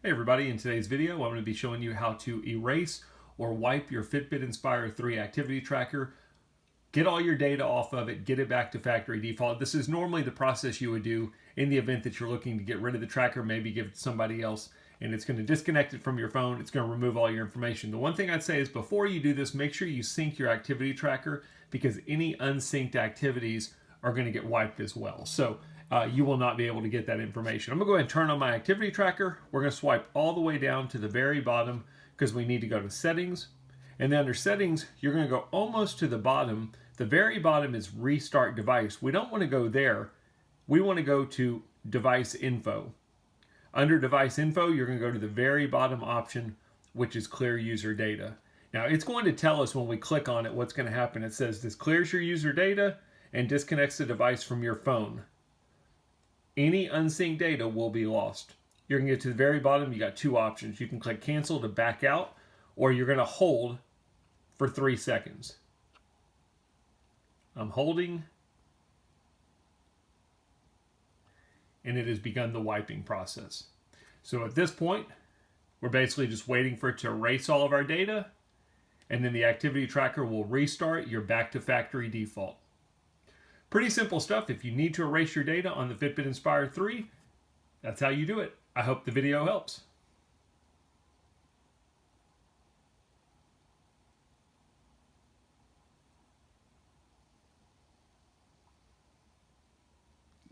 Hey everybody, in today's video I'm going to be showing you how to erase or wipe your Fitbit Inspire 3 activity tracker. Get all your data off of it, get it back to factory default. This is normally the process you would do in the event that you're looking to get rid of the tracker, maybe give it to somebody else, and it's going to disconnect it from your phone. It's going to remove all your information. The one thing I'd say is before you do this, make sure you sync your activity tracker because any unsynced activities are going to get wiped as well. So you will not be able to get that information. I'm going to go ahead and turn on my activity tracker. We're going to swipe all the way down to the very bottom because we need to go to settings. And then under settings, you're going to go almost to the bottom. The very bottom is restart device. We don't want to go there. We want to go to device info. Under device info, you're going to go to the very bottom option, which is clear user data. Now it's going to tell us when we click on it what's going to happen. It says this clears your user data and disconnects the device from your phone. Any unsynced data will be lost. You're going to get to the very bottom. You got two options. You can click cancel to back out, or you're going to hold for 3 seconds. I'm holding, and it has begun the wiping process. So at this point, we're basically just waiting for it to erase all of our data, and then the activity tracker will restart. You're back to factory default. Pretty simple stuff. If you need to erase your data on the Fitbit Inspire 3, that's how you do it. I hope the video helps.